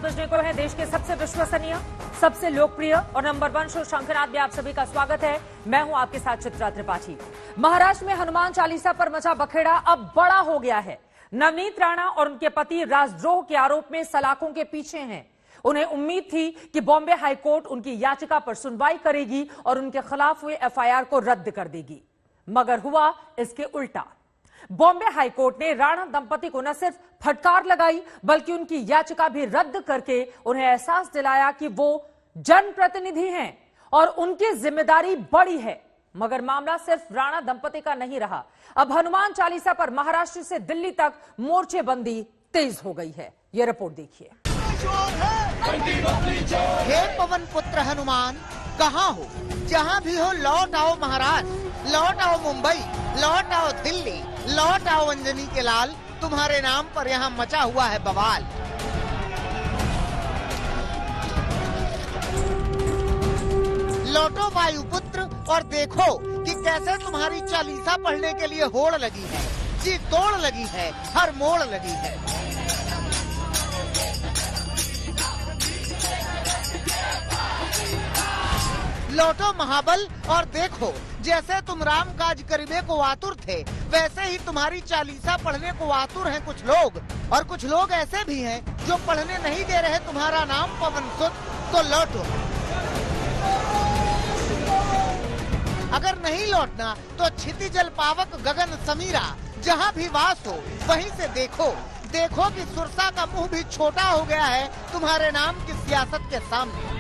बजने को है। देश के सबसे विश्वसनीय, सबसे लोकप्रिय और नंबर 1 शो शंखनाद में आप सभी का स्वागत है। मैं हूं आपके साथ चित्रा त्रिपाठी। महाराष्ट्र में हनुमान चालीसा पर मचा बखेड़ा अब बड़ा हो गया है। नवनीत राणा और उनके पति राजद्रोह के आरोप में सलाखों के पीछे हैं। उन्हें उम्मीद थी कि बॉम्बे हाईकोर्ट उनकी याचिका पर सुनवाई करेगी और उनके खिलाफ हुए एफआईआर को रद्द कर देगी, मगर हुआ इसके उल्टा। बॉम्बे हाईकोर्ट ने राणा दंपति को न सिर्फ फटकार लगाई बल्कि उनकी याचिका भी रद्द करके उन्हें एहसास दिलाया कि वो जनप्रतिनिधि हैं और उनकी जिम्मेदारी बड़ी है। मगर मामला सिर्फ राणा दंपति का नहीं रहा। अब हनुमान चालीसा पर महाराष्ट्र से दिल्ली तक मोर्चेबंदी तेज हो गई है। ये रिपोर्ट देखिए। हे पवन पुत्र हनुमान, कहाँ हो? जहाँ भी हो लौट आओ महाराष्ट्र, लौट आओ मुंबई, लौट आओ दिल्ली, लौट आओ अंजनी के लाल। तुम्हारे नाम पर यहाँ मचा हुआ है बवाल। लौटो वायुपुत्र और देखो कि कैसे तुम्हारी चालीसा पढ़ने के लिए होड़ लगी है, जी तोड़ लगी है, हर मोड़ लगी है। लौटो महाबल और देखो जैसे तुम राम काज करीबे को आतुर थे, वैसे ही तुम्हारी चालीसा पढ़ने को आतुर हैं कुछ लोग। और कुछ लोग ऐसे भी हैं जो पढ़ने नहीं दे रहे तुम्हारा नाम पवन सुत। तो लौटो। अगर नहीं लौटना तो क्षितिजल पावक गगन समीरा, जहाँ भी वास हो वहीं से देखो। देखो कि सुरसा का मुंह भी छोटा हो गया है तुम्हारे नाम की सियासत के सामने।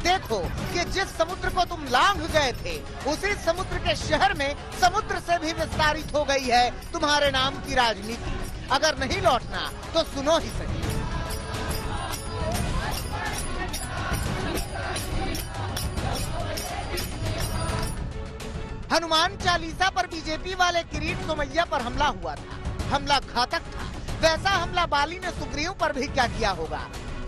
देखो कि जिस समुद्र को तुम लांघ गए थे, उसी समुद्र के शहर में समुद्र से भी विस्तारित हो गई है तुम्हारे नाम की राजनीति। अगर नहीं लौटना तो सुनो ही सही। हनुमान चालीसा पर बीजेपी वाले किरीट सोमैया पर हमला हुआ था। हमला घातक था। वैसा हमला बाली ने सुग्रीव पर भी क्या किया होगा।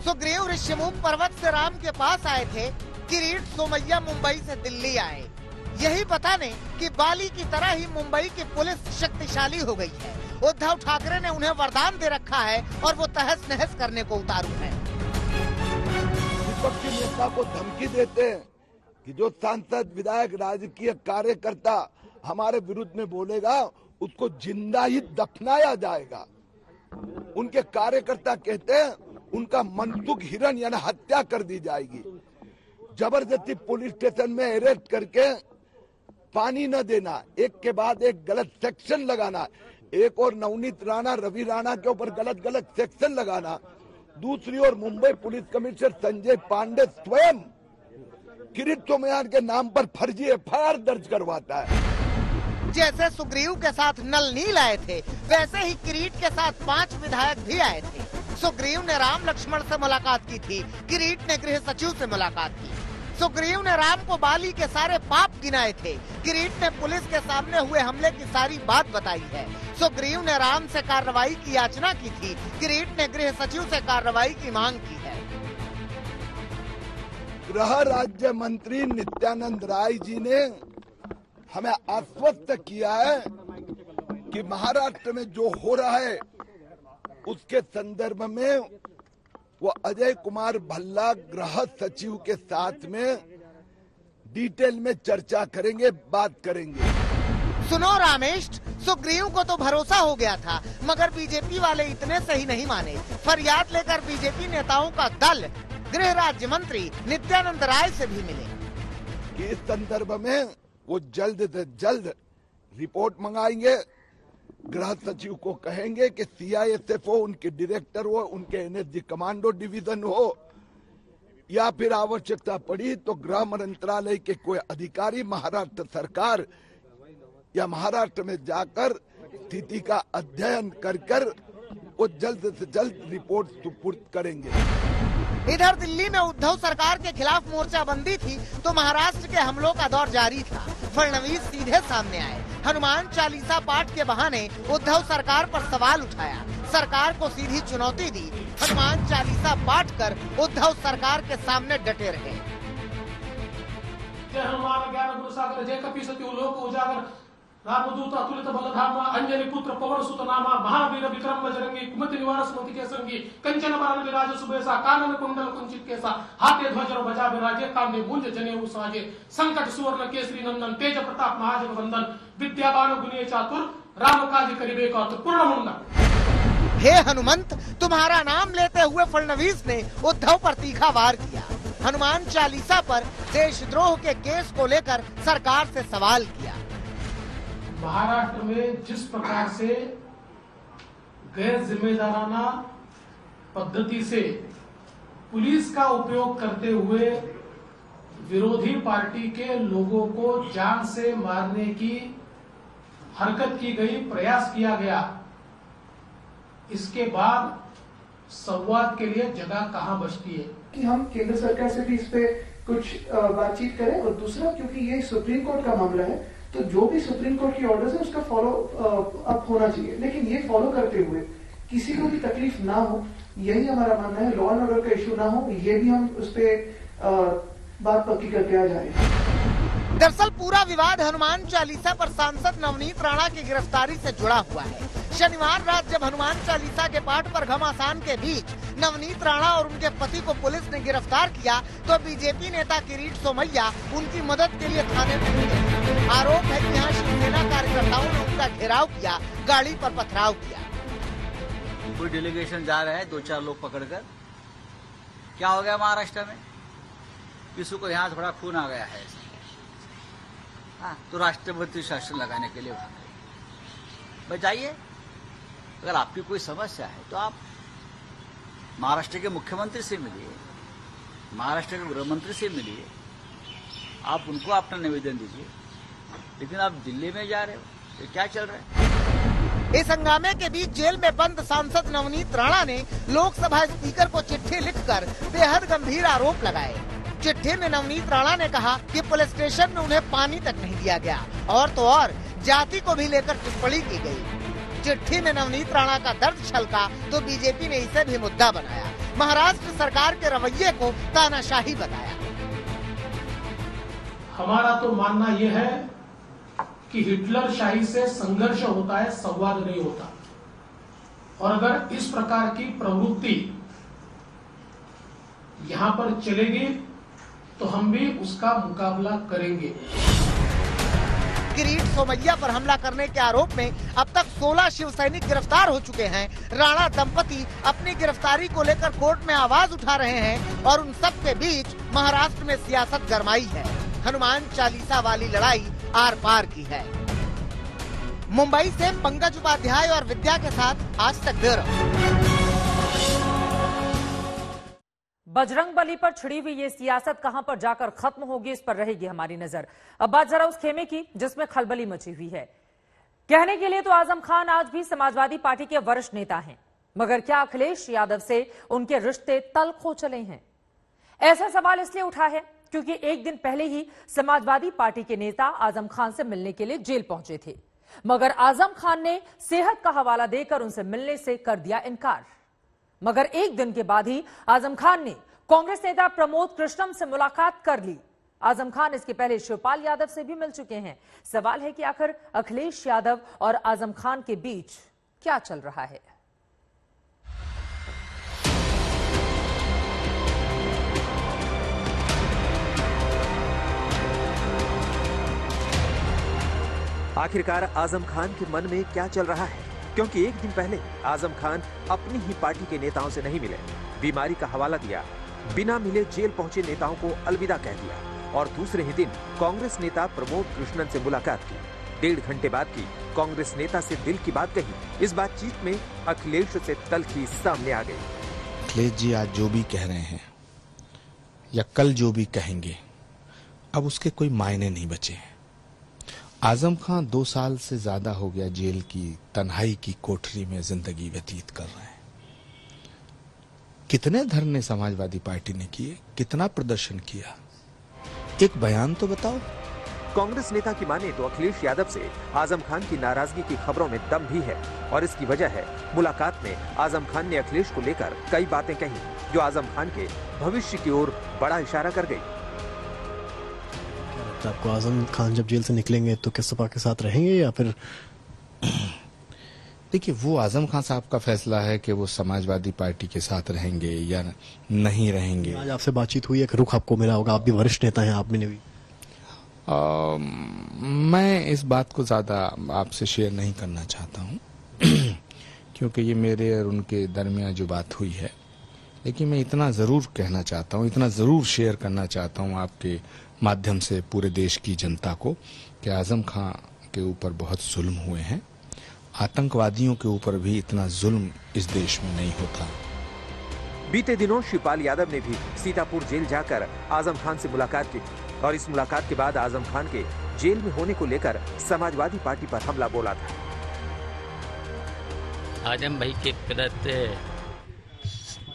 सुग्रीव ऋषिमुख पर्वत से राम के पास आए थे, किरीट सोमैया मुंबई से दिल्ली आए। यही बताने कि बाली की तरह ही मुंबई की पुलिस शक्तिशाली हो गई है। उद्धव ठाकरे ने उन्हें वरदान दे रखा है और वो तहस नहस करने को उतारू है। विपक्षी नेता को धमकी देते हैं कि जो सांसद, विधायक, राजकीय कार्यकर्ता हमारे विरुद्ध में बोलेगा उसको जिंदा ही दफनाया जाएगा। उनके कार्यकर्ता कहते हैं उनका मनसुख हिरण यानी हत्या कर दी जाएगी। जबरदस्ती पुलिस स्टेशन में अरेस्ट करके पानी न देना, एक के बाद एक गलत सेक्शन लगाना, एक और नवनीत राणा, रवि राणा के ऊपर गलत गलत सेक्शन लगाना, दूसरी ओर मुंबई पुलिस कमिश्नर संजय पांडे स्वयं किरीट सोमैया के नाम पर फर्जी एफआईआर दर्ज करवाता है। जैसे सुग्रीव के साथ नल नील आए थे, वैसे ही किरीट के साथ 5 विधायक भी आए थे। सुग्रीव ने राम लक्ष्मण से मुलाकात की थी, किरीट ने गृह सचिव से मुलाकात की। सुग्रीव ने राम को बाली के सारे पाप गिनाए थे, किरीट ने पुलिस के सामने हुए हमले की सारी बात बताई है। सुग्रीव ने राम से कार्रवाई की याचना की थी, किरीट ने गृह सचिव से कार्रवाई की मांग की है। गृह राज्य मंत्री नित्यानंद राय जी ने हमें आश्वस्त किया है कि महाराष्ट्र में जो हो रहा है उसके संदर्भ में वो अजय कुमार भल्ला गृह सचिव के साथ में डिटेल में चर्चा करेंगे, बात करेंगे। सुनो रामेश, सुग्रीव को तो भरोसा हो गया था, मगर बीजेपी वाले इतने सही नहीं माने। फरियाद लेकर बीजेपी नेताओं का दल गृह राज्य मंत्री नित्यानंद राय से भी मिले कि इस संदर्भ में वो जल्द से जल्द रिपोर्ट मंगाएंगे। गृह सचिव को कहेंगे कि सीआईएसएफ हो, उनके डायरेक्टर हो, उनके एनएसजी कमांडो डिवीजन हो, या फिर आवश्यकता पड़ी तो गृह मंत्रालय के कोई अधिकारी महाराष्ट्र सरकार या महाराष्ट्र में जाकर स्थिति का अध्ययन कर वो जल्द से जल्द रिपोर्ट सुपुर्द करेंगे। इधर दिल्ली में उद्धव सरकार के खिलाफ मोर्चाबंदी थी तो महाराष्ट्र के हमलों का दौर जारी था। फडणवीस सीधे सामने आए। हनुमान चालीसा पाठ के बहाने उद्धव सरकार पर सवाल उठाया, सरकार को सीधी चुनौती दी। हनुमान चालीसा पाठ कर उद्धव सरकार के सामने डटे रहे। जय हनुमान ज्ञान गुरु सागर, जय कपि सत्यु लोक उजागर, रामदूत अतुलित बलधामा अंजनी पुत्र पवन सुत नामा महावीर विक्रम बजरंगी कुमति निवार सुमति के संगी कंचन बरन विराज सुबेसा कानन कुंडल कुंचित केसा हाथे ध्वज बजा विराजे कांधे मुंज जनेऊ साजे संकट सुवर्ण केसरी नंदन तेज प्रताप महाजग वंदन विद्यावान गुणी चातुर राम काज करिबे का पूर्ण मुंडन। हे हनुमंत, तुम्हारा नाम लेते हुए फडणवीस ने उद्धव पर तीखा वार किया। हनुमान चालीसा पर देशद्रोह के केस को लेकर सरकार से सवाल किया। महाराष्ट्र में जिस प्रकार से गैर जिम्मेदाराना पद्धति से पुलिस का उपयोग करते हुए विरोधी पार्टी के लोगों को जान से मारने की हरकत की गई, प्रयास किया गया, इसके बाद संवाद के लिए जगह कहां बचती है कि हम केंद्र सरकार से भी इस पे कुछ बातचीत करें। और दूसरा, क्योंकि ये सुप्रीम कोर्ट का मामला है, तो जो भी सुप्रीम कोर्ट की ऑर्डर्स है उसका फॉलो अप होना चाहिए, लेकिन ये फॉलो करते हुए किसी को भी तकलीफ ना हो, यही हमारा मानना है। लॉ एंड ऑर्डर का इश्यू ना हो, ये भी हम उस पर बात पक्की करके आ जाए। दरअसल पूरा विवाद हनुमान चालीसा पर सांसद नवनीत राणा की गिरफ्तारी से जुड़ा हुआ है। शनिवार रात जब हनुमान चालीसा के पाठ पर घमासान के बीच नवनीत राणा और उनके पति को पुलिस ने गिरफ्तार किया, तो बीजेपी नेता किरीट सोमैया उनकी मदद के लिए थाने में पहुंचे। आरोप है कि यहाँ शिवसेना कार्यकर्ताओं ने उनका घेराव किया, गाड़ी पर पथराव किया। कोई डेलीगेशन जा रहे हैं, 2-4 लोग पकड़कर, क्या हो गया महाराष्ट्र में, किसी को यहाँ थोड़ा खून आ गया है, तो राष्ट्रपति शासन लगाने के लिए बचाइए। अगर आपकी कोई समस्या है तो आप महाराष्ट्र के मुख्यमंत्री से मिलिए, महाराष्ट्र के गृह मंत्री से मिलिए, आप उनको अपना निवेदन दीजिए, लेकिन आप दिल्ली में जा रहे हो, ये क्या चल रहा है। इस हंगामे के बीच जेल में बंद सांसद नवनीत राणा ने लोकसभा स्पीकर को चिट्ठी लिखकर बेहद गंभीर आरोप लगाए। चिट्ठी में नवनीत राणा ने कहा कि पुलिस स्टेशन में उन्हें पानी तक नहीं दिया गया, और तो और जाति को भी लेकर टिप्पणी की गई। चिट्ठी में नवनीत राणा का दर्द छलका तो बीजेपी ने इसे भी मुद्दा बनाया। महाराष्ट्र सरकार के रवैये को तानाशाही बताया। हमारा तो मानना यह है कि हिटलर शाही से संघर्ष होता है, संवाद नहीं होता, और अगर इस प्रकार की प्रवृत्ति यहां पर चलेगी तो हम भी उसका मुकाबला करेंगे। किरीट सोमैया पर हमला करने के आरोप में अब तक 16 शिव सैनिक गिरफ्तार हो चुके हैं। राणा दंपति अपनी गिरफ्तारी को लेकर कोर्ट में आवाज उठा रहे हैं, और उन सब के बीच महाराष्ट्र में सियासत गरमाई है। हनुमान चालीसा वाली लड़ाई आर पार की है। मुंबई से पंकज उपाध्याय और विद्या के साथ आज तक ब्यूरो। बजरंग बली पर छिड़ी हुई ये सियासत कहां पर जाकर खत्म होगी, इस पर रहेगी हमारी नजर। अब बात जरा उस खेमे की जिसमें खलबली मची हुई है। कहने के लिए तो आजम खान आज भी समाजवादी पार्टी के वरिष्ठ नेता हैं, मगर क्या अखिलेश यादव से उनके रिश्ते तल्ख हो चले हैं? ऐसा सवाल इसलिए उठा है क्योंकि एक दिन पहले ही समाजवादी पार्टी के नेता आजम खान से मिलने के लिए जेल पहुंचे थे, मगर आजम खान ने सेहत का हवाला देकर उनसे मिलने से कर दिया इनकार। मगर एक दिन के बाद ही आजम खान ने कांग्रेस नेता प्रमोद कृष्णम से मुलाकात कर ली। आजम खान इसके पहले शिवपाल यादव से भी मिल चुके हैं। सवाल है कि आखिर अखिलेश यादव और आजम खान के बीच क्या चल रहा है? आखिरकार आजम खान के मन में क्या चल रहा है? क्योंकि एक दिन पहले आजम खान अपनी ही पार्टी के नेताओं से नहीं मिले, बीमारी का हवाला दिया, बिना मिले जेल पहुंचे नेताओं को अलविदा कह दिया, और दूसरे ही दिन कांग्रेस नेता प्रमोद कृष्णन से मुलाकात की। 1.5 घंटे बाद की कांग्रेस नेता से दिल की बात कही। इस बातचीत में अखिलेश से तल्खी सामने आ गई। अखिलेश जी आज जो भी कह रहे हैं या कल जो भी कहेंगे, अब उसके कोई मायने नहीं बचे हैं। आजम खान 2 साल से ज्यादा हो गया जेल की तन्हाई की कोठरी में जिंदगी व्यतीत कर रहे हैं। कितने धरने समाजवादी पार्टी ने किए, कितना प्रदर्शन किया, एक बयान तो बताओ। कांग्रेस नेता की माने तो अखिलेश यादव से आजम खान की नाराजगी की खबरों में दम भी है, और इसकी वजह है मुलाकात में आजम खान ने अखिलेश को लेकर कई बातें कही जो आजम खान के भविष्य की ओर बड़ा इशारा कर गई। लगता है आपको, आजम खान जब जेल से निकलेंगे तो क्या सपा के साथ रहेंगे या फिर? देखिए, वो आजम खान साहब का फैसला है कि वो समाजवादी पार्टी के साथ रहेंगे या नहीं रहेंगे। आज आपसे बातचीत हुई है, एक रुख आपको मिला होगा, आप भी वरिष्ठ नेता हैं, आपने भी। मैं इस बात को ज्यादा आपसे शेयर नहीं करना चाहता हूँ क्योंकि ये मेरे और उनके दरमियान जो बात हुई है, लेकिन मैं इतना जरूर कहना चाहता हूँ, इतना जरूर शेयर करना चाहता हूँ आपके माध्यम से पूरे देश की जनता को कि आजम खान के ऊपर बहुत जुल्म हुए हैं। आतंकवादियों के ऊपर भी इतना जुल्म इस देश में नहीं होता। बीते दिनों शिवपाल यादव ने भी सीतापुर जेल जाकर आजम खान से मुलाकात की और इस मुलाकात के बाद आजम खान के जेल में होने को लेकर समाजवादी पार्टी पर हमला बोला था। आजम भाई के प्रति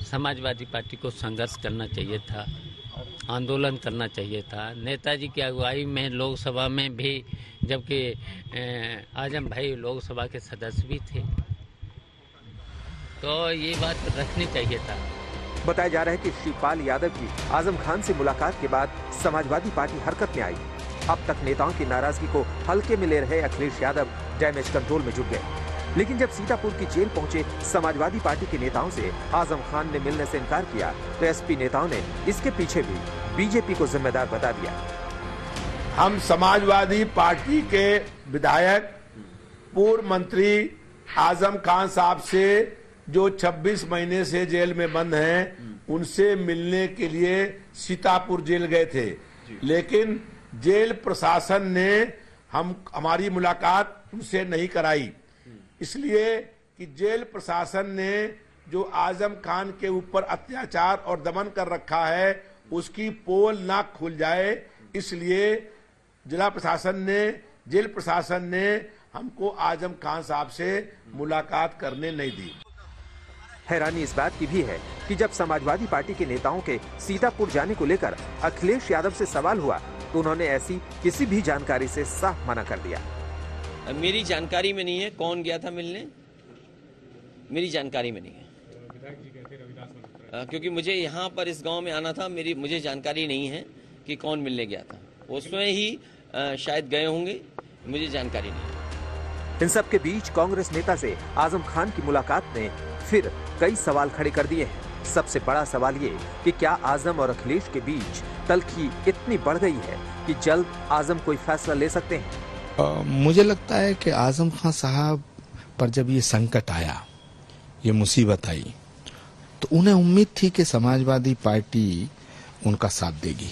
समाजवादी पार्टी को संघर्ष करना चाहिए था, आंदोलन करना चाहिए था। नेताजी की अगुवाई में लोकसभा में भी, जबकि आजम भाई लोकसभा के सदस्य भी थे, तो ये बात रखनी चाहिए था। बताया जा रहा है कि शिवपाल यादव की आजम खान से मुलाकात के बाद समाजवादी पार्टी हरकत में आई। अब तक नेताओं की नाराजगी को हल्के में ले रहे अखिलेश यादव डैमेज कंट्रोल में जुट गए, लेकिन जब सीतापुर की जेल पहुंचे समाजवादी पार्टी के नेताओं से आजम खान ने मिलने से इनकार किया तो एसपी नेताओं ने इसके पीछे भी बीजेपी को जिम्मेदार बता दिया। हम समाजवादी पार्टी के विधायक पूर्व मंत्री आजम खान साहब से जो 26 महीने से जेल में बंद हैं, उनसे मिलने के लिए सीतापुर जेल गए थे, लेकिन जेल प्रशासन ने हमारी मुलाकात उनसे नहीं कराई, इसलिए कि जेल प्रशासन ने जो आजम खान के ऊपर अत्याचार और दमन कर रखा है उसकी पोल ना खुल जाए, इसलिए जिला प्रशासन ने, जेल प्रशासन ने हमको आजम खान साहब से मुलाकात करने नहीं दी। हैरानी इस बात की भी है कि जब समाजवादी पार्टी के नेताओं के सीतापुर जाने को लेकर अखिलेश यादव से सवाल हुआ तो उन्होंने ऐसी किसी भी जानकारी से साफ मना कर दिया। मेरी जानकारी में नहीं है कौन गया था मिलने, मेरी जानकारी में नहीं है, क्योंकि मुझे यहाँ पर इस गांव में आना था, मुझे जानकारी नहीं है कि कौन मिलने गया था। उसमें ही शायद गए होंगे, मुझे जानकारी नहीं है। इन सब के बीच कांग्रेस नेता से आजम खान की मुलाकात ने फिर कई सवाल खड़े कर दिए हैं। सबसे बड़ा सवाल ये कि क्या आजम और अखिलेश के बीच तल्खी इतनी बढ़ गई है कि जल्द आजम कोई फैसला ले सकते हैं? मुझे लगता है कि आजम खान साहब पर जब ये संकट आया, ये मुसीबत आई, तो उन्हें उम्मीद थी कि समाजवादी पार्टी उनका साथ देगी,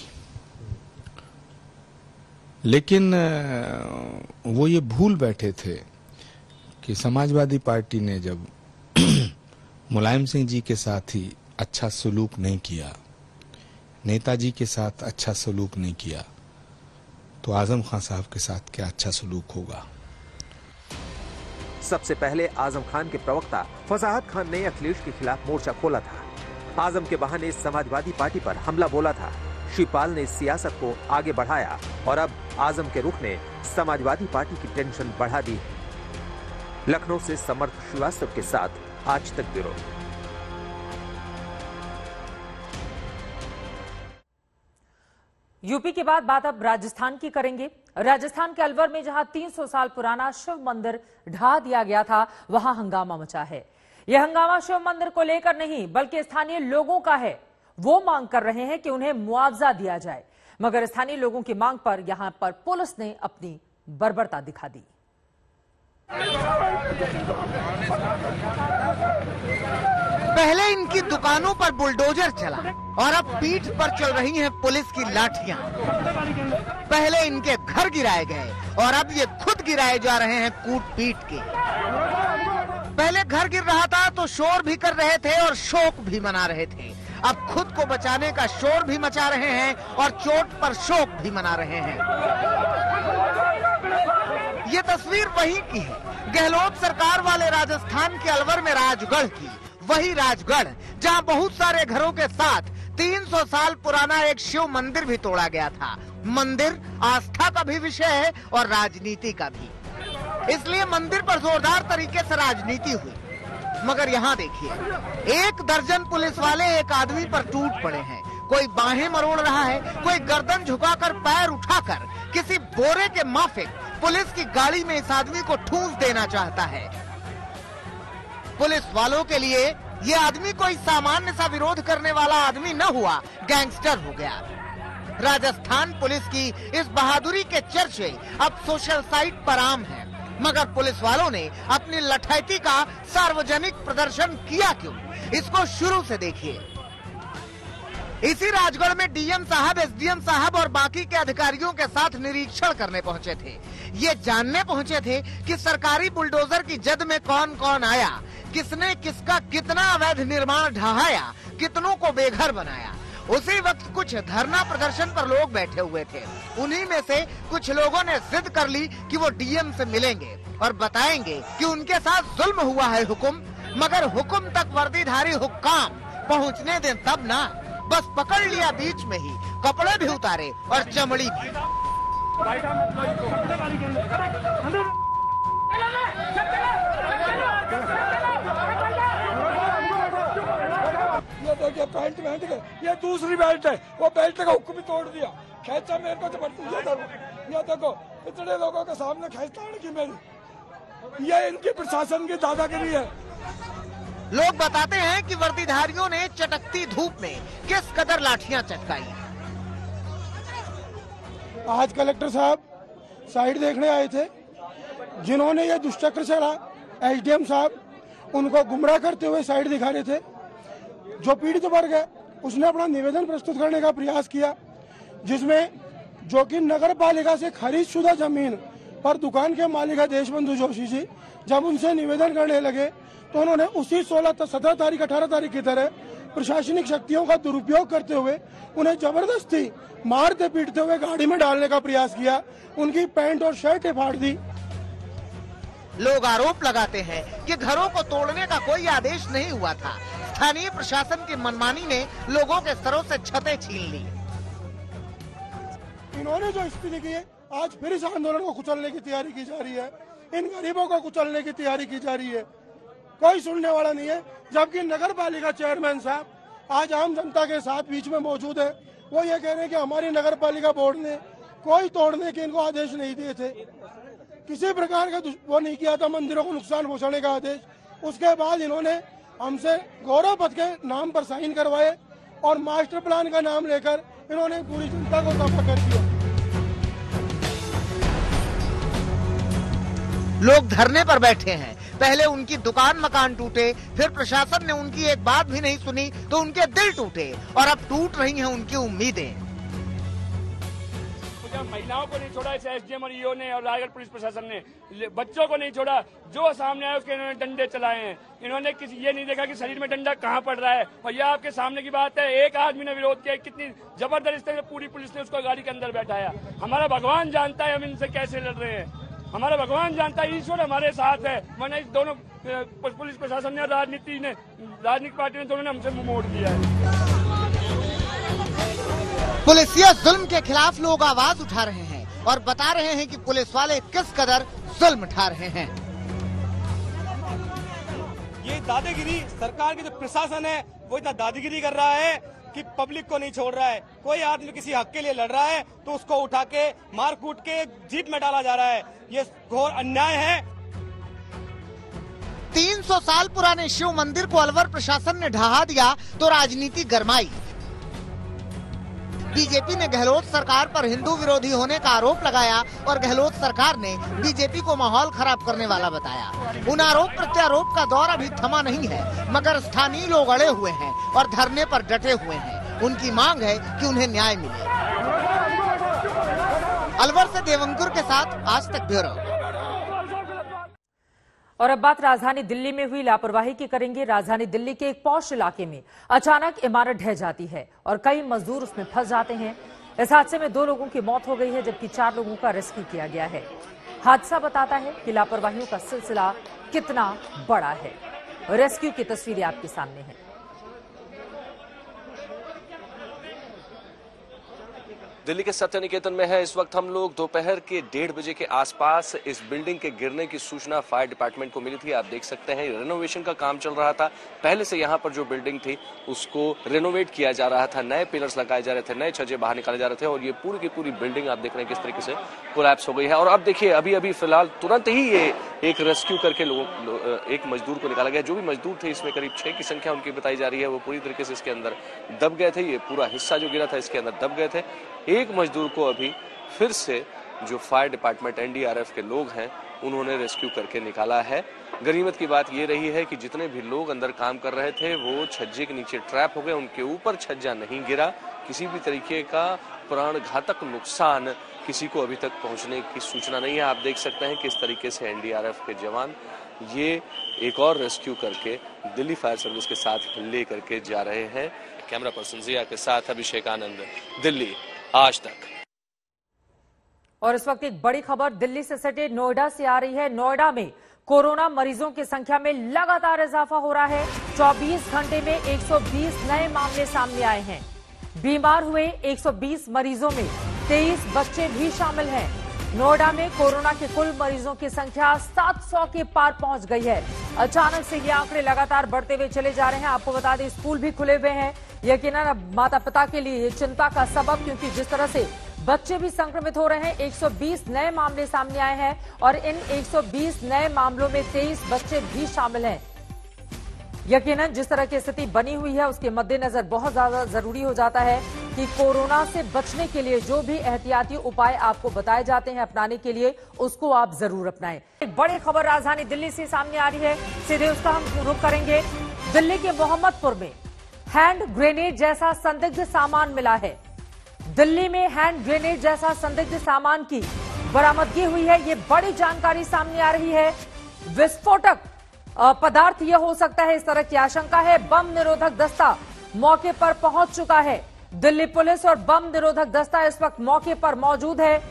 लेकिन वो ये भूल बैठे थे कि समाजवादी पार्टी ने जब मुलायम सिंह जी के साथ ही अच्छा सलूक नहीं किया, नेताजी के साथ अच्छा सलूक नहीं किया, तो आजम खान साहब के साथ क्या अच्छा सलूक होगा। सबसे पहले आजम खान के प्रवक्ता फसाहत खान ने अखिलेश के खिलाफ मोर्चा खोला था। आजम के बहाने समाजवादी पार्टी पर हमला बोला था। शिवपाल ने सियासत को आगे बढ़ाया और अब आजम के रुख ने समाजवादी पार्टी की टेंशन बढ़ा दी। लखनऊ से समर्थ श्रीवास्तव के साथ आज तक ब्यूरो। यूपी के बाद बात अब राजस्थान की करेंगे। राजस्थान के अलवर में जहां 300 साल पुराना शिव मंदिर ढा दिया गया था, वहां हंगामा मचा है। यह हंगामा शिव मंदिर को लेकर नहीं बल्कि स्थानीय लोगों का है। वो मांग कर रहे हैं कि उन्हें मुआवजा दिया जाए, मगर स्थानीय लोगों की मांग पर यहां पर पुलिस ने अपनी बर्बरता दिखा दी। पहले इनकी दुकानों पर बुलडोजर चला और अब पीठ पर चल रही हैं पुलिस की लाठियां। पहले इनके घर गिराए गए और अब ये खुद गिराए जा रहे हैं कूट पीट के। पहले घर गिर रहा था तो शोर भी कर रहे थे और शोक भी मना रहे थे। अब खुद को बचाने का शोर भी मचा रहे हैं और चोट पर शोक भी मना रहे हैं। ये तस्वीर वहीं की है, गहलोत सरकार वाले राजस्थान के अलवर में राजगढ़ की। वही राजगढ़ जहां बहुत सारे घरों के साथ 300 साल पुराना एक शिव मंदिर भी तोड़ा गया था। मंदिर आस्था का भी विषय है और राजनीति का भी, इसलिए मंदिर पर जोरदार तरीके से राजनीति हुई। मगर यहाँ देखिए, 1 दर्जन पुलिस वाले एक आदमी पर टूट पड़े हैं। कोई बाहें मरोड़ रहा है, कोई गर्दन झुकाकर पैर उठाकर किसी बोरे के माफिक पुलिस की गाड़ी में इस आदमी को ठूंस देना चाहता है। पुलिस वालों के लिए ये आदमी कोई सामान्य सा विरोध करने वाला आदमी न हुआ, गैंगस्टर हो गया। राजस्थान पुलिस की इस बहादुरी के चर्चे अब सोशल साइट पर आम हैं, मगर पुलिस वालों ने अपनी लठैती का सार्वजनिक प्रदर्शन किया क्यों, इसको शुरू से देखिए। इसी राजगढ़ में डीएम साहब, एसडीएम साहब और बाकी के अधिकारियों के साथ निरीक्षण करने पहुंचे थे। ये जानने पहुंचे थे कि सरकारी बुलडोजर की जद में कौन कौन आया, किसने किसका कितना अवैध निर्माण ढहाया, कितनों को बेघर बनाया। उसी वक्त कुछ धरना प्रदर्शन पर लोग बैठे हुए थे। उन्हीं में से कुछ लोगों ने जिद कर ली कि वो डीएम से मिलेंगे और बताएंगे कि उनके साथ जुल्म हुआ है हुकुम, मगर हुकुम तक वर्दीधारी हुक्काम पहुंचने दें तब ना। बस पकड़ लिया बीच में ही, कपड़े भी उतारे और चमड़ी भी। ये देखिए पैंट पहन के, ये दूसरी बेल्ट है, वो बेल्ट का हुक्म भी तोड़ दिया, खेचा मेरे को जबरदस्ती। ये देखो इतने लोगों के सामने खेचताड़ की मेरी, ये इनकी प्रशासन की दादागिरी है। लोग बताते हैं कि वर्दीधारियों ने चटकती धूप में किस कदर लाठियां चटकाई। आज कलेक्टर साहब साइड देखने आए थे, जिन्होंने ये दुष्चक्र चला, एसडीएम साहब उनको गुमराह करते हुए साइड दिखा रहे थे। जो पीड़ित वर्ग है उसने अपना निवेदन प्रस्तुत करने का प्रयास किया, जिसमें जो कि नगर पालिका से खरीद शुदा जमीन पर दुकान के मालिक है देशबंधु जोशी जी, जब उनसे निवेदन करने लगे तो उन्होंने उसी 16, 17 तारीख, 18 तारीख की तरह प्रशासनिक शक्तियों का दुरुपयोग करते हुए उन्हें जबरदस्ती मारते पीटते हुए गाड़ी में डालने का प्रयास किया, उनकी पैंट और शर्टें फाड़ दी। लोग आरोप लगाते हैं कि घरों को तोड़ने का कोई आदेश नहीं हुआ था। स्थानीय प्रशासन की मनमानी ने लोगों के सरों से छतें छीन ली। इन्होंने जो स्थिति की है, आज फिर इस आंदोलन को कुचलने की तैयारी की जा रही है, इन गरीबों को कुचलने की तैयारी की जा रही है। कोई सुनने वाला नहीं है। जबकि नगर पालिका चेयरमैन साहब आज आम जनता के साथ बीच में मौजूद है, वो ये कह रहे हैं कि हमारी नगर पालिका बोर्ड ने कोई तोड़ने के इनको आदेश नहीं दिए थे, किसी प्रकार का वो नहीं किया था मंदिरों को नुकसान पहुंचाने का आदेश। उसके बाद इन्होंने हमसे गौरव पथ के नाम पर साइन करवाए और मास्टर प्लान का नाम लेकर इन्होंने पूरी जनता को तबाह कर दिया। लोग धरने पर बैठे हैं। पहले उनकी दुकान मकान टूटे, फिर प्रशासन ने उनकी एक बात भी नहीं सुनी तो उनके दिल टूटे, और अब टूट रही हैं उनकी उम्मीदें। महिलाओं को नहीं छोड़ा, इसे एसडीएम और ईओ ने और रायगढ़ पुलिस प्रशासन ने बच्चों को नहीं छोड़ा, जो सामने आए उसके इन्होंने डंडे चलाए हैं। इन्होंने किसी ये नहीं देखा कि शरीर में डंडा कहाँ पड़ रहा है। और यह आपके सामने की बात है, एक आदमी ने विरोध किया, कितनी जबरदस्ती से पूरी पुलिस ने उसको गाड़ी के अंदर बैठाया। हमारा भगवान जानता है हम इनसे कैसे लड़ रहे हैं, हमारा भगवान जानता है, ईश्वर हमारे साथ है। मैंने दोनों पुलिस प्रशासन ने और राजनीतिक पार्टी ने दोनों ने हमसे मुंह मोड़ दिया है। पुलिसिया जुल्म के खिलाफ लोग आवाज उठा रहे हैं और बता रहे हैं कि पुलिस वाले किस कदर जुल्म उठा रहे हैं। ये दादागिरी, सरकार की जो प्रशासन है वो इतना दादागिरी कर रहा है कि पब्लिक को नहीं छोड़ रहा है। कोई आदमी किसी हक के लिए लड़ रहा है तो उसको उठा के मार कूट के जीप में डाला जा रहा है। ये घोर अन्याय है। 300 साल पुराने शिव मंदिर को अलवर प्रशासन ने ढहा दिया तो राजनीति गरमाई। बीजेपी ने गहलोत सरकार पर हिंदू विरोधी होने का आरोप लगाया और गहलोत सरकार ने बीजेपी को माहौल खराब करने वाला बताया। उन आरोप प्रत्यारोप का दौर अभी थमा नहीं है, मगर स्थानीय लोग अड़े हुए हैं और धरने पर डटे हुए हैं। उनकी मांग है कि उन्हें न्याय मिले। अलवर से देवंकुर के साथ आज तक ब्यूरो। और अब बात राजधानी दिल्ली में हुई लापरवाही की करेंगे। राजधानी दिल्ली के एक पॉश इलाके में अचानक इमारत ढह जाती है और कई मजदूर उसमें फंस जाते हैं। इस हादसे में 2 लोगों की मौत हो गई है, जबकि 4 लोगों का रेस्क्यू किया गया है। हादसा बताता है कि लापरवाहियों का सिलसिला कितना बड़ा है। रेस्क्यू की तस्वीरें आपके सामने हैं। दिल्ली के सत्य निकेतन में है। इस वक्त हम लोग दोपहर के 1:30 बजे के आसपास इस बिल्डिंग के गिरने की सूचना फायर डिपार्टमेंट को मिली थी। आप देख सकते हैं रेनोवेशन का काम चल रहा था। पहले से यहाँ पर जो बिल्डिंग थी उसको रेनोवेट किया जा रहा था, नए पिलर्स लगाए जा रहे थे, नए छज्जे बाहर निकाले जा रहे थे और ये पूरी की पूरी बिल्डिंग आप देख रहे हैं किस तरीके से कोलैप्स हो गई है। और अब देखिए अभी फिलहाल तुरंत ही ये एक रेस्क्यू करके एक मजदूर को निकाला गया। जो भी मजदूर थे इसमें करीब 6 की संख्या उनकी बताई जा रही है, वो पूरी तरीके से इसके अंदर दब गए थे। ये पूरा हिस्सा जो गिरा था इसके अंदर दब गए थे। एक मजदूर को अभी फिर से जो फायर डिपार्टमेंट एनडीआरएफ के लोग हैं उन्होंने रेस्क्यू करके निकाला है। गनीमत की बात ये रही है कि जितने भी लोग अंदर काम कर रहे थे वो छज्जे के नीचे ट्रैप हो गए, उनके ऊपर छज्जा नहीं गिरा। किसी भी तरीके का प्राण घातक नुकसान किसी को अभी तक पहुंचने की सूचना नहीं है। आप देख सकते हैं किस तरीके से एनडीआरएफ के जवान ये एक और रेस्क्यू करके दिल्ली फायर सर्विस के साथ ले करके जा रहे हैं। कैमरा पर्सन जिया के साथ अभिषेक आनंद, दिल्ली आज तक। और इस वक्त एक बड़ी खबर दिल्ली से सटे नोएडा से आ रही है। नोएडा में कोरोना मरीजों की संख्या में लगातार इजाफा हो रहा है। 24 घंटे में 120 नए मामले सामने आए हैं। बीमार हुए 120 मरीजों में 23 बच्चे भी शामिल हैं। नोएडा में कोरोना के कुल मरीजों की संख्या 700 के पार पहुंच गई है। अचानक से ये आंकड़े लगातार बढ़ते हुए चले जा रहे हैं। आपको बता दें स्कूल भी खुले हुए हैं। यकीनन अब माता पिता के लिए ये चिंता का सबब, क्योंकि जिस तरह से बच्चे भी संक्रमित हो रहे हैं। 120 नए मामले सामने आए हैं और इन 120 नए मामलों में 23 बच्चे भी शामिल हैं। यकीनन जिस तरह की स्थिति बनी हुई है उसके मद्देनजर बहुत ज्यादा जरूरी हो जाता है कि कोरोना से बचने के लिए जो भी एहतियाती उपाय आपको बताए जाते हैं अपनाने के लिए उसको आप जरूर अपनाएं। एक बड़ी खबर राजधानी दिल्ली से सामने आ रही है, सीधे उसका हम रुख करेंगे। दिल्ली के मोहम्मदपुर में हैंड ग्रेनेड जैसा संदिग्ध सामान मिला है। दिल्ली में हैंड ग्रेनेड जैसा संदिग्ध सामान की बरामदगी हुई है। ये बड़ी जानकारी सामने आ रही है। विस्फोटक पदार्थ यह हो सकता है, इस तरह की आशंका है। बम निरोधक दस्ता मौके पर पहुंच चुका है। दिल्ली पुलिस और बम निरोधक दस्ता इस वक्त मौके पर मौजूद है।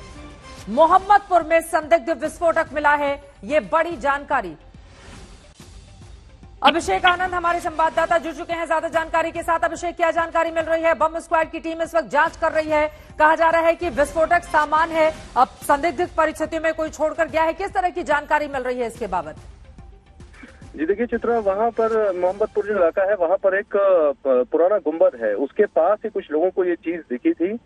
मोहम्मदपुर में संदिग्ध विस्फोटक मिला है, ये बड़ी जानकारी। अभिषेक आनंद हमारे संवाददाता जुड़ चुके हैं ज्यादा जानकारी के साथ। अभिषेक, क्या जानकारी मिल रही है? बम स्क्वाड की टीम इस वक्त जांच कर रही है। कहा जा रहा है कि विस्फोटक सामान है, अब संदिग्ध परिस्थितियों में कोई छोड़कर गया है। किस तरह की जानकारी मिल रही है इसके बाबत? जी देखिए चित्रा, वहाँ पर मोहम्मदपुर जो इलाका है वहाँ पर एक पुराना गुंबद है, उसके पास ही कुछ लोगों को ये चीज दिखी थी।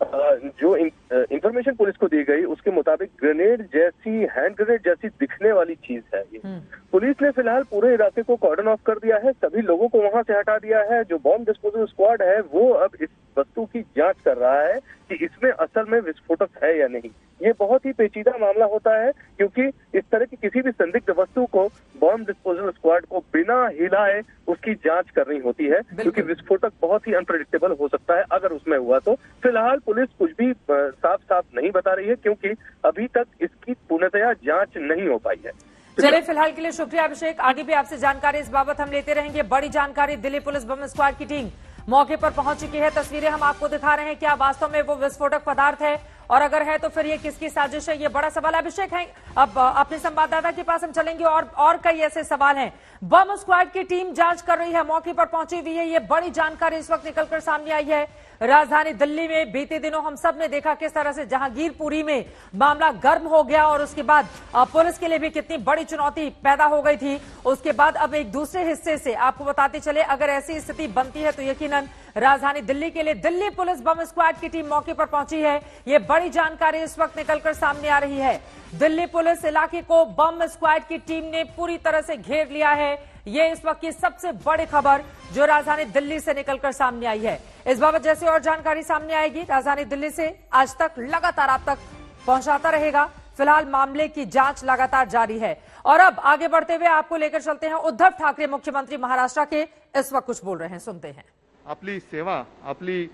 जो इंफॉर्मेशन पुलिस को दी गई उसके मुताबिक ग्रेनेड जैसी, हैंड ग्रेनेड जैसी दिखने वाली चीज है ये। पुलिस ने फिलहाल पूरे इलाके को कॉर्डन ऑफ कर दिया है, सभी लोगों को वहां से हटा दिया है। जो बॉम्ब डिस्पोजल स्क्वाड है वो अब इस वस्तु की जांच कर रहा है कि इसमें असल में विस्फोटक है या नहीं। ये बहुत ही पेचीदा मामला होता है क्योंकि इस तरह की किसी भी संदिग्ध वस्तु को बॉम्ब डिस्पोजल स्क्वाड को बिना हिलाए उसकी जांच करनी होती है, क्योंकि विस्फोटक बहुत ही अनप्रेडिक्टेबल हो सकता है अगर उसमें हुआ तो। फिलहाल पुलिस कुछ भी साफ नहीं बता रही है क्योंकि अभी तक इसकी पूर्णतया जांच नहीं हो पाई है। चलिए, फिलहाल के लिए शुक्रिया अभिषेक। आगे भी आपसे जानकारी इस बाबत हम लेते रहेंगे। बड़ी जानकारी, दिल्ली पुलिस बम स्क्वाड की टीम मौके पर पहुंच चुकी है। तस्वीरें हम आपको दिखा रहे हैं। क्या वास्तव में वो विस्फोटक पदार्थ है, और अगर है तो फिर ये किसकी साजिश है, ये बड़ा सवाल। अभिषेक है, अब अपने संवाददाता के पास हम चलेंगे और कई ऐसे सवाल हैं। बम स्क्वाड की टीम जांच कर रही है, मौके पर पहुंची हुई है। ये बड़ी जानकारी इस वक्त निकलकर सामने आई है। राजधानी दिल्ली में बीते दिनों हम सब ने देखा किस तरह से जहांगीरपुरी में मामला गर्म हो गया और उसके बाद पुलिस के लिए भी कितनी बड़ी चुनौती पैदा हो गई थी। उसके बाद अब एक दूसरे हिस्से से आपको बताते चले, अगर ऐसी स्थिति बनती है तो यकीनन राजधानी दिल्ली के लिए दिल्ली पुलिस बम स्क्वाड की टीम मौके पर पहुंची है। ये बड़ी जानकारी इस वक्त निकलकर सामने आ रही है। दिल्ली पुलिस इलाके को बम स्क्वाड की टीम ने पूरी तरह से घेर लिया है। ये इस वक्त की सबसे बड़ी खबर जो राजधानी दिल्ली से निकलकर सामने आई है। इस बाबत जैसे और जानकारी सामने आएगी राजधानी दिल्ली से आज तक लगातार आप तक पहुंचाता रहेगा। फिलहाल मामले की जांच लगातार जारी है। और अब आगे बढ़ते हुए आपको लेकर चलते हैं। उद्धव ठाकरे मुख्यमंत्री महाराष्ट्र के इस वक्त कुछ बोल रहे हैं, सुनते हैं। आपली सेवा, आपली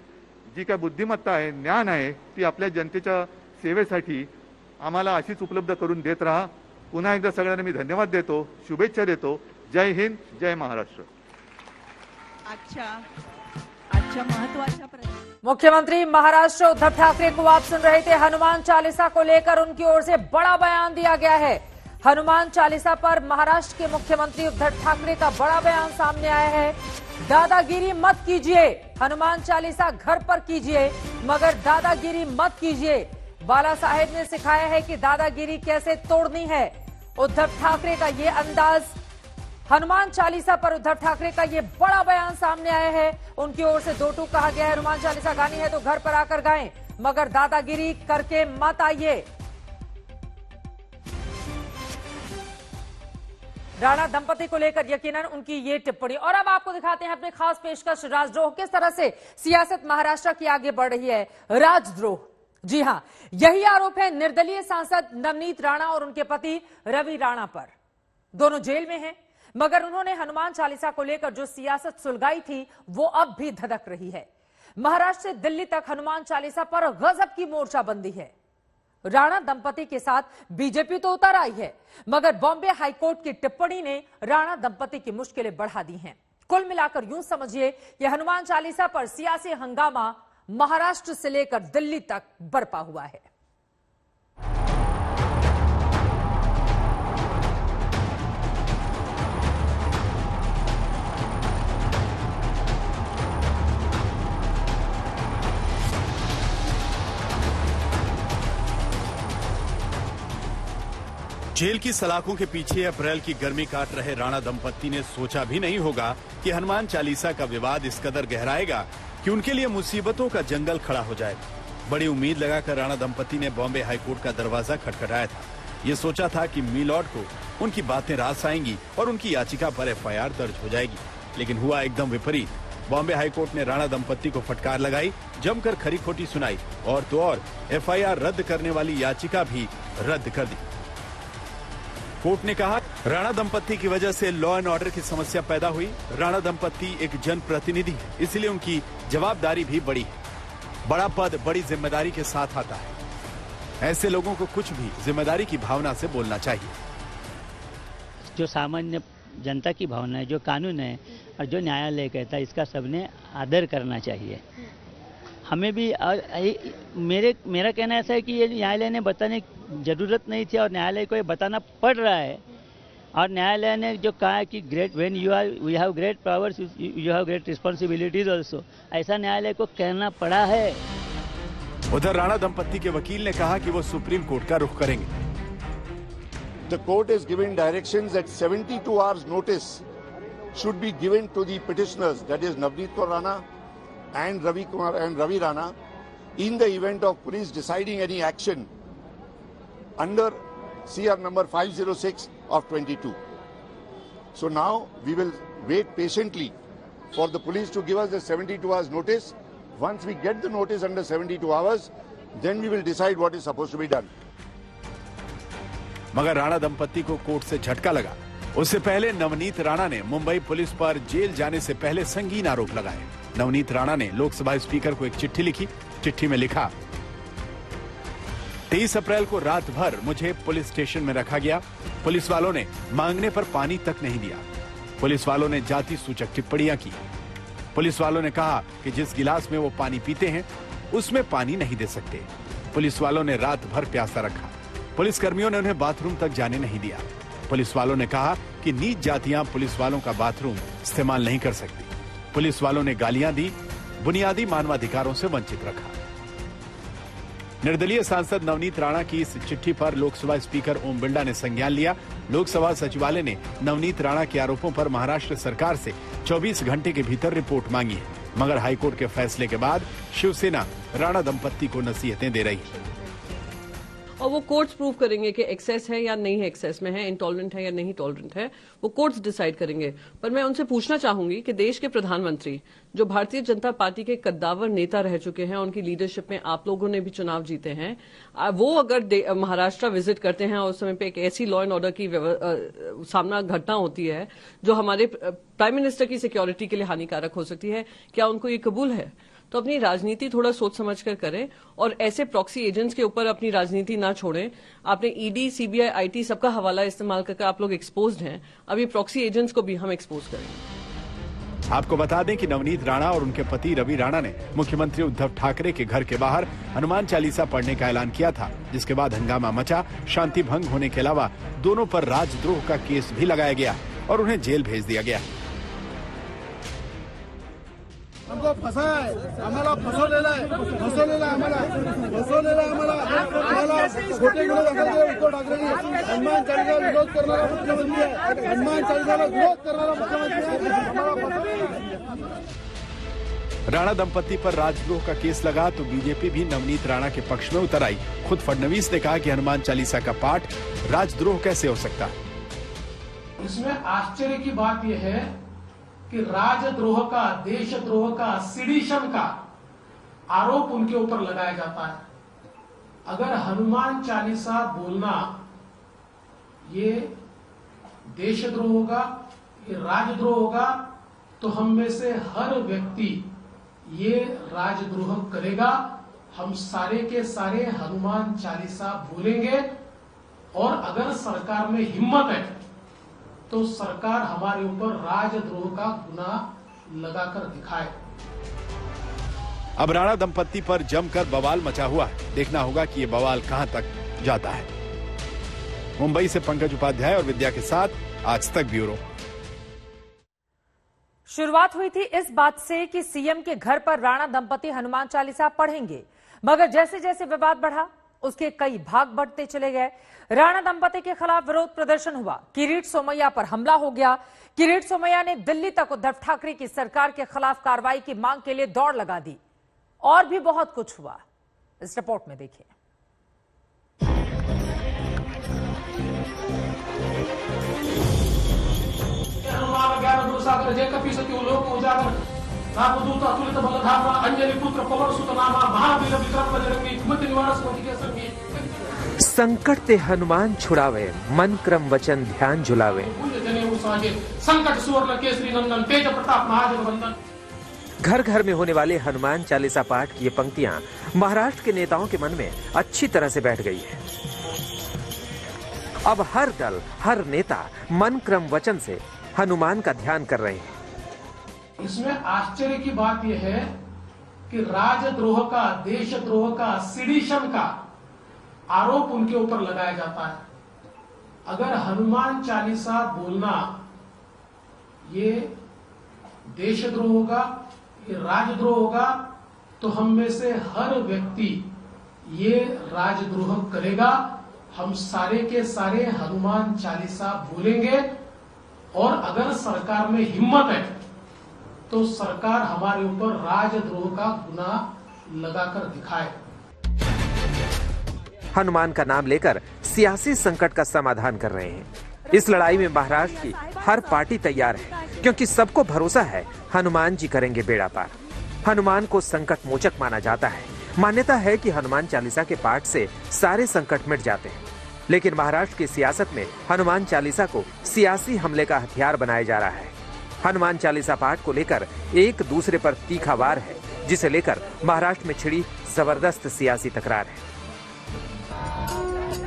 जी काय बुद्धिमत्ता आहे, ज्ञान आहे, ती आपल्या जनतेच्या सेवेसाठी आम्हाला अशीच उपलब्ध करून देत राहा। पुन्हा एकदा सगळ्यांना मी धन्यवाद देतो, शुभेच्छा देतो। जय हिंद, जय महाराष्ट्र। अच्छा महत्वाचा मुख्यमंत्री महाराष्ट्र उद्धव ठाकरे को आप सुन रहे थे। हनुमान चालीसा को लेकर उनकी ओर से बड़ा बयान दिया गया है। हनुमान चालीसा पर महाराष्ट्र के मुख्यमंत्री उद्धव ठाकरे का बड़ा बयान सामने आया है। दादागिरी मत कीजिए, हनुमान चालीसा घर पर कीजिए मगर दादागिरी मत कीजिए। बाला साहेब ने सिखाया है कि दादागिरी कैसे तोड़नी है। उद्धव ठाकरे का ये अंदाज, हनुमान चालीसा पर उद्धव ठाकरे का ये बड़ा बयान सामने आया है। उनकी ओर से दो टूक कहा गया है, हनुमान चालीसा गानी है तो घर पर आकर गाएं मगर दादागिरी करके मत आइए। राणा दंपति को लेकर यकीनन उनकी ये टिप्पणी। और अब आपको दिखाते हैं अपने खास पेशकश राजद्रोह, किस तरह से सियासत महाराष्ट्र की आगे बढ़ रही है। राजद्रोह, जी हां, यही आरोप है निर्दलीय सांसद नवनीत राणा और उनके पति रवि राणा पर। दोनों जेल में हैं मगर उन्होंने हनुमान चालीसा को लेकर जो सियासत सुलगाई थी वो अब भी धधक रही है। महाराष्ट्र से दिल्ली तक हनुमान चालीसा पर गजब की मोर्चाबंदी है। राणा दंपति के साथ बीजेपी तो उतर आई है मगर बॉम्बे हाईकोर्ट की टिप्पणी ने राणा दंपति की मुश्किलें बढ़ा दी हैं। कुल मिलाकर यूं समझिए कि हनुमान चालीसा पर सियासी हंगामा महाराष्ट्र से लेकर दिल्ली तक बरपा हुआ है। जेल की सलाखों के पीछे अप्रैल की गर्मी काट रहे राणा दंपत्ति ने सोचा भी नहीं होगा कि हनुमान चालीसा का विवाद इस कदर गहराएगा कि उनके लिए मुसीबतों का जंगल खड़ा हो जाएगा। बड़ी उम्मीद लगाकर राणा दंपत्ति ने बॉम्बे हाईकोर्ट का दरवाजा खटखटाया था। ये सोचा था कि मिलॉर्ड को उनकी बातें रास आएंगी और उनकी याचिका पर एफआईआर दर्ज हो जाएगी, लेकिन हुआ एकदम विपरीत। बॉम्बे हाईकोर्ट ने राणा दंपत्ति को फटकार लगाई, जमकर खरी खोटी सुनाई और तो और एफआईआर रद्द करने वाली याचिका भी रद्द कर दी। कोर्ट ने कहा राणा दंपत्ति की वजह से लॉ एंड ऑर्डर की समस्या पैदा हुई। राणा दंपत्ति एक जनप्रतिनिधि है, इसलिए उनकी जवाबदारी भी बड़ी है। बड़ा पद बड़ी जिम्मेदारी के साथ आता है। ऐसे लोगों को कुछ भी जिम्मेदारी की भावना से बोलना चाहिए। जो सामान्य जनता की भावना है, जो कानून है और जो न्यायालय कहता है, इसका सबने आदर करना चाहिए। हमें भी मेरा कहना ऐसा है कि ये न्यायालय ने बताने की जरूरत नहीं थी और न्यायालय को ये बताना पड़ रहा है। और न्यायालय ने जो कहा है कि great when we have great powers you have great responsibilities also, ऐसा न्यायालय को कहना पड़ा है। उधर राणा दंपत्ति के वकील ने कहा कि वो सुप्रीम कोर्ट का रुख करेंगे। The court is giving directions that 72 hours notice should be given to the petitioners, that is Navneet Kaur Rana and Ravi Kumar and Ravi Rana, in the event of police deciding any action under CR number 506 of 22. So now we will wait patiently for the police to give us the 72 hours notice. Once we get the notice under 72 hours, then we will decide what is supposed to be done. मगर राणा दंपत्ति को court से झटका लगा। उससे पहले नवनीत राणा ने Mumbai police पर जेल जाने से पहले संगीन आरोप लगाए। नवनीत राणा ने लोकसभा स्पीकर को एक चिट्ठी लिखी। चिट्ठी में लिखा, 23 अप्रैल को रात भर मुझे पुलिस स्टेशन में रखा गया। पुलिस वालों ने मांगने पर पानी तक नहीं दिया। पुलिस वालों ने जाति सूचक टिप्पणियां की। पुलिस वालों ने कहा कि जिस गिलास में वो पानी पीते हैं उसमें पानी नहीं दे सकते। पुलिस वालों ने रात भर प्यासा रखा। पुलिस कर्मियों ने उन्हें बाथरूम तक जाने नहीं दिया। पुलिस वालों ने कहा कि नीच जातियां पुलिस वालों का बाथरूम इस्तेमाल नहीं कर सकती। पुलिस वालों ने गालियां दी, बुनियादी मानवाधिकारों से वंचित रखा। निर्दलीय सांसद नवनीत राणा की इस चिट्ठी पर लोकसभा स्पीकर ओम बिरला ने संज्ञान लिया। लोकसभा सचिवालय ने नवनीत राणा के आरोपों पर महाराष्ट्र सरकार से 24 घंटे के भीतर रिपोर्ट मांगी है, मगर हाईकोर्ट के फैसले के बाद शिवसेना राणा दंपत्ति को नसीहतें दे रही है। और वो कोर्ट्स प्रूव करेंगे कि एक्सेस है या नहीं है, एक्सेस में है, इंटॉलरेंट है या नहीं टॉलरेंट है, वो कोर्ट्स डिसाइड करेंगे। पर मैं उनसे पूछना चाहूंगी कि देश के प्रधानमंत्री जो भारतीय जनता पार्टी के कद्दावर नेता रह चुके हैं, उनकी लीडरशिप में आप लोगों ने भी चुनाव जीते हैं, वो अगर महाराष्ट्र विजिट करते हैं और उस समय पे एक ऐसी लॉ एंड ऑर्डर की सामना घटना होती है जो हमारे प्राइम मिनिस्टर की सिक्योरिटी के लिए हानिकारक हो सकती है, क्या उनको ये कबूल है? तो अपनी राजनीति थोड़ा सोच समझ कर करें और ऐसे प्रॉक्सी एजेंट्स के ऊपर अपनी राजनीति ना छोड़ें। आपने ईडी, सीबीआई, आईटी सबका हवाला इस्तेमाल करके आप लोग एक्सपोज्ड हैं। अब ये प्रॉक्सी एजेंट्स को भी हम एक्सपोज करेंगे। आपको बता दें कि नवनीत राणा और उनके पति रवि राणा ने मुख्यमंत्री उद्धव ठाकरे के घर के बाहर हनुमान चालीसा पढ़ने का ऐलान किया था, जिसके बाद हंगामा मचा। शांति भंग होने के अलावा दोनों पर राजद्रोह का केस भी लगाया गया और उन्हें जेल भेज दिया गया। हमको फंसा है, हमारा फसवलेला आहे, खोटे गुन्हे दाखल केले उद्धव ठाकरेंनी। हनुमान चालीसा विरोध करणारा मुख्यमंत्री आहे, हनुमान चालीसाला विरोध करणारा मुख्यमंत्री आहे, हमारा राणा दंपत्ति पर राजद्रोह का केस लगा तो बीजेपी भी नवनीत राणा के पक्ष में उतर आई। खुद फडणवीस ने कहा कि हनुमान चालीसा का पाठ राजद्रोह कैसे हो सकता। इसमें आश्चर्य की बात यह है कि राजद्रोह का, देशद्रोह का, सिडिशन का आरोप उनके ऊपर लगाया जाता है। अगर हनुमान चालीसा बोलना ये देशद्रोह होगा, ये राजद्रोह होगा, तो हम में से हर व्यक्ति ये राजद्रोह करेगा। हम सारे के सारे हनुमान चालीसा बोलेंगे और अगर सरकार में हिम्मत है तो सरकार हमारे ऊपर राजद्रोह का गुनाह लगाकर दिखाए। अब राणा दंपत्ति पर जमकर बवाल मचा हुआ है। देखना होगा कि ये बवाल कहां तक जाता है। मुंबई से पंकज उपाध्याय और विद्या के साथ आज तक ब्यूरो। शुरुआत हुई थी इस बात से कि सीएम के घर पर राणा दंपति हनुमान चालीसा पढ़ेंगे, मगर जैसे जैसे विवाद बढ़ा उसके कई भाग बढ़ते चले गए। राणा दंपति के खिलाफ विरोध प्रदर्शन हुआ, किरीट सोमैया पर हमला हो गया। किरीट सोमैया ने दिल्ली तक उद्धव ठाकरे की सरकार के खिलाफ कार्रवाई की मांग के लिए दौड़ लगा दी। और भी बहुत कुछ हुआ, इस रिपोर्ट में देखिए। संकट ते हनुमान छुड़ावे, मन क्रम वचन ध्यान झुलावे। संकट सुवर्ण केसरी नंदन, तेज प्रताप महाजगवंदन। घर घर में होने वाले हनुमान चालीसा पाठ की ये पंक्तियां महाराष्ट्र के नेताओं के मन में अच्छी तरह से बैठ गई है। अब हर दल, हर नेता मन क्रम वचन से हनुमान का ध्यान कर रहे हैं। इसमें आश्चर्य की बात यह है कि राजद्रोह का, देशद्रोह का, सिडिशन का आरोप उनके ऊपर लगाया जाता है। अगर हनुमान चालीसा बोलना ये देशद्रोह होगा, ये राजद्रोह होगा, तो हम में से हर व्यक्ति ये राजद्रोह करेगा। हम सारे के सारे हनुमान चालीसा बोलेंगे और अगर सरकार में हिम्मत है तो सरकार हमारे ऊपर राजद्रोह का गुनाह लगाकर दिखाए। हनुमान का नाम लेकर सियासी संकट का समाधान कर रहे हैं। इस लड़ाई में महाराष्ट्र की हर पार्टी तैयार है, क्योंकि सबको भरोसा है हनुमान जी करेंगे बेड़ा पार। हनुमान को संकट मोचक माना जाता है। मान्यता है कि हनुमान चालीसा के पाठ से सारे संकट मिट जाते हैं। लेकिन महाराष्ट्र की सियासत में हनुमान चालीसा को सियासी हमले का हथियार बनाया जा रहा है। हनुमान चालीसा पाठ को लेकर एक दूसरे पर तीखा वार है, जिसे लेकर महाराष्ट्र में छिड़ी जबरदस्त सियासी तकरार है।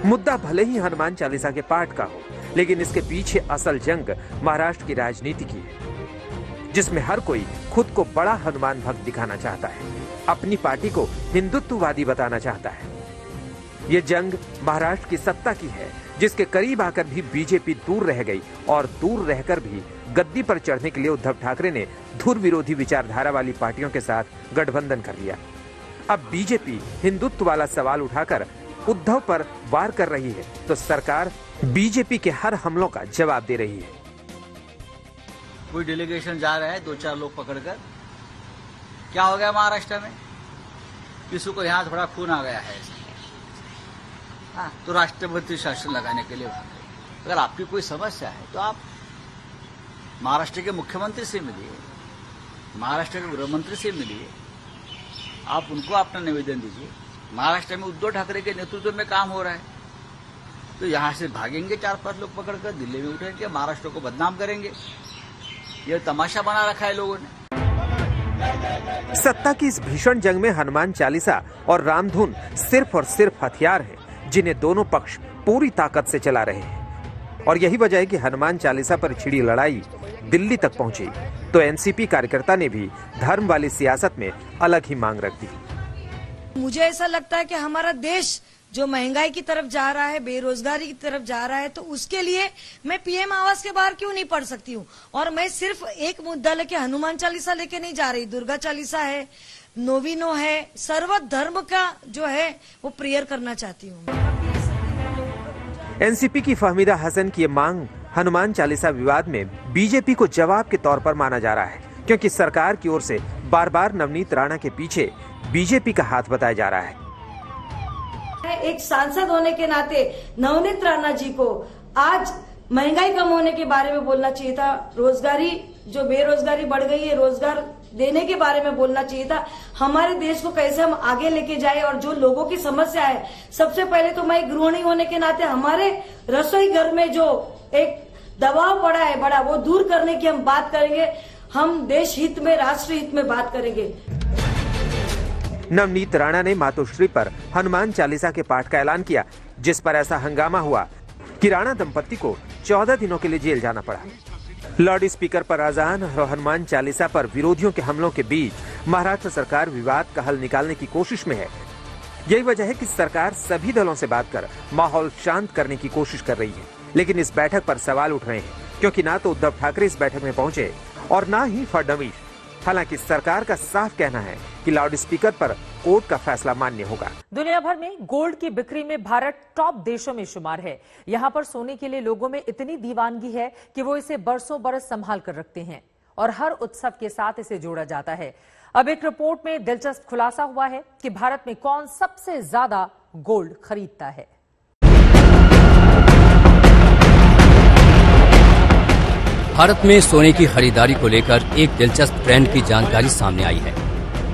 मुद्दा भले ही हनुमान चालीसा के पाठ का हो, लेकिन इसके पीछे असल जंग महाराष्ट्र की राजनीति की है, जिसमें हर कोई खुद को बड़ा हनुमान भक्त दिखाना चाहता है, अपनी पार्टी को हिंदुत्ववादी बताना चाहता है। ये जंग महाराष्ट्र की सत्ता की है, जिसके करीब आकर भी बीजेपी दूर रह गई और दूर रहकर भी गद्दी पर चढ़ने के लिए उद्धव ठाकरे ने धुर विरोधी विचारधारा वाली पार्टियों के साथ गठबंधन कर लिया। अब बीजेपी हिंदुत्व वाला सवाल उठाकर उद्धव पर वार कर रही है, तो सरकार बीजेपी के हर हमलों का जवाब दे रही है। कोई डेलीगेशन जा रहा है, 2-4 लोग पकड़कर, क्या हो गया महाराष्ट्र में? किसी को यहाँ थोड़ा खून आ गया है, तो राष्ट्रपति शासन लगाने के लिए। अगर आपकी कोई समस्या है तो आप महाराष्ट्र के मुख्यमंत्री से मिलिए, महाराष्ट्र के गृह मंत्री से मिलिए, आप उनको अपना निवेदन दीजिए। महाराष्ट्र में उद्धव ठाकरे के नेतृत्व में काम हो रहा है, तो यहाँ से भागेंगे 4-5 लोग पकड़कर, दिल्ली में उठेंगे, महाराष्ट्र को बदनाम करेंगे। यह तमाशा बना रखा है लोगों ने। सत्ता की इस भीषण जंग में हनुमान चालीसा और रामधुन सिर्फ और सिर्फ हथियार है, जिन्हें दोनों पक्ष पूरी ताकत से चला रहे हैं। और यही वजह है कि हनुमान चालीसा पर छिड़ी लड़ाई दिल्ली तक पहुंची, तो एनसीपी कार्यकर्ता ने भी धर्म वाली सियासत में अलग ही मांग रख दी। मुझे ऐसा लगता है कि हमारा देश जो महंगाई की तरफ जा रहा है, बेरोजगारी की तरफ जा रहा है, तो उसके लिए मैं पीएम आवास के बाहर क्यों नहीं पढ़ सकती हूँ। और मैं सिर्फ एक मुद्दा लेके हनुमान चालीसा लेके नहीं जा रही, दुर्गा चालीसा है, नोविनो है, सर्व धर्म का जो है वो प्रेयर करना चाहती हूँ। एनसीपी की फहमीदा हसन की ये मांग हनुमान चालीसा विवाद में बीजेपी को जवाब के तौर पर माना जा रहा है, क्योंकि सरकार की ओर से बार बार नवनीत राणा के पीछे बीजेपी का हाथ बताया जा रहा है। एक सांसद होने के नाते नवनीत राणा जी को आज महंगाई कम होने के बारे में बोलना चाहिए था, रोजगारी जो बेरोजगारी बढ़ गई है, रोजगार देने के बारे में बोलना चाहिए था, हमारे देश को कैसे हम आगे लेके जाए और जो लोगों की समस्या है, सबसे पहले तो मैं गृहिणी होने के नाते हमारे रसोई घर में जो एक दबाव पड़ा है बड़ा, वो दूर करने की हम बात करेंगे। हम देश हित में, राष्ट्र हित में बात करेंगे। नवनीत राणा ने मातोश्री पर हनुमान चालीसा के पाठ का ऐलान किया, जिस पर ऐसा हंगामा हुआ कि राणा दंपत्ति को 14 दिनों के लिए जेल जाना पड़ा। लाउड स्पीकर पर अजान और हनुमान चालीसा पर विरोधियों के हमलों के बीच महाराष्ट्र सरकार विवाद का हल निकालने की कोशिश में है। यही वजह है कि सरकार सभी दलों से बात कर माहौल शांत करने की कोशिश कर रही है, लेकिन इस बैठक पर सवाल उठ रहे हैं, क्योंकि ना तो उद्धव ठाकरे इस बैठक में पहुंचे और ना ही फडणवीस। हालांकि सरकार का साफ कहना है कि लाउड स्पीकर पर कोर्ट का फैसला मान्य होगा। दुनिया भर में गोल्ड की बिक्री में भारत टॉप देशों में शुमार है। यहां पर सोने के लिए लोगों में इतनी दीवानगी है कि वो इसे बरसों बरस संभाल कर रखते हैं और हर उत्सव के साथ इसे जोड़ा जाता है। अब एक रिपोर्ट में दिलचस्प खुलासा हुआ है कि भारत में कौन सबसे ज्यादा गोल्ड खरीदता है। भारत में सोने की खरीदारी को लेकर एक दिलचस्प ट्रेंड की जानकारी सामने आई है।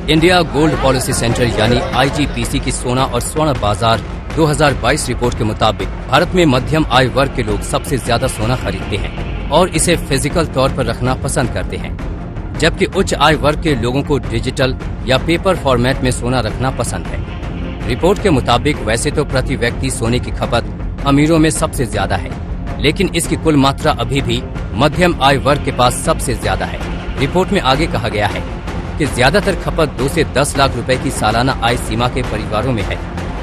इंडिया गोल्ड पॉलिसी सेंटर यानी IGPC की सोना और स्वर्ण बाजार 2022 रिपोर्ट के मुताबिक भारत में मध्यम आय वर्ग के लोग सबसे ज्यादा सोना खरीदते हैं और इसे फिजिकल तौर पर रखना पसंद करते हैं, जबकि उच्च आय वर्ग के लोगों को डिजिटल या पेपर फॉर्मेट में सोना रखना पसंद है। रिपोर्ट के मुताबिक वैसे तो प्रति व्यक्ति सोने की खपत अमीरों में सबसे ज्यादा है, लेकिन इसकी कुल मात्रा अभी भी मध्यम आय वर्ग के पास सबसे ज्यादा है। रिपोर्ट में आगे कहा गया है कि ज्यादातर खपत 2 से 10 लाख रुपए की सालाना आय सीमा के परिवारों में है,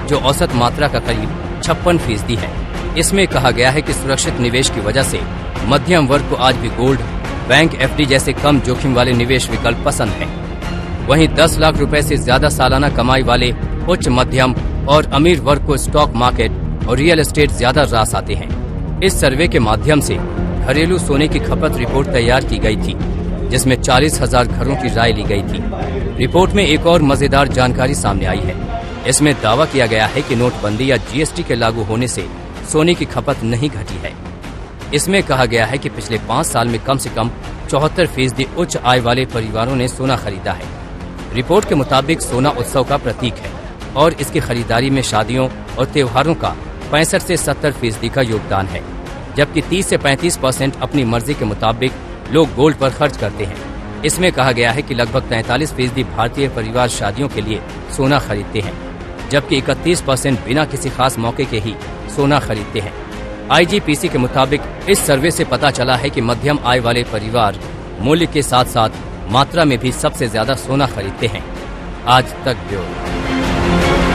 जो औसत मात्रा का करीब 56% है। इसमें कहा गया है कि सुरक्षित निवेश की वजह से मध्यम वर्ग को आज भी गोल्ड, बैंक FD जैसे कम जोखिम वाले निवेश विकल्प पसंद है। वहीं 10 लाख रुपए से ज्यादा सालाना कमाई वाले उच्च मध्यम और अमीर वर्ग को स्टॉक मार्केट और रियल एस्टेट ज्यादा रास आते हैं। इस सर्वे के माध्यम से घरेलू सोने की खपत रिपोर्ट तैयार की गई थी, जिसमें 40,000 घरों की राय ली गई थी। रिपोर्ट में एक और मजेदार जानकारी सामने आई है। इसमें दावा किया गया है कि नोटबंदी या GST के लागू होने से सोने की खपत नहीं घटी है। इसमें कहा गया है कि पिछले 5 साल में कम से कम 74% उच्च आय वाले परिवारों ने सोना खरीदा है। रिपोर्ट के मुताबिक सोना उत्सव का प्रतीक है और इसकी खरीदारी में शादियों और त्योहारों का 65 से 70% का योगदान है, जबकि 30 से 35% अपनी मर्जी के मुताबिक लोग गोल्ड पर खर्च करते हैं। इसमें कहा गया है कि लगभग 43% भारतीय परिवार शादियों के लिए सोना खरीदते हैं, जबकि 31% बिना किसी खास मौके के ही सोना खरीदते हैं। IGPC के मुताबिक इस सर्वे से पता चला है कि मध्यम आय वाले परिवार मूल्य के साथ साथ मात्रा में भी सबसे ज्यादा सोना खरीदते हैं। आज तक ब्यूरो।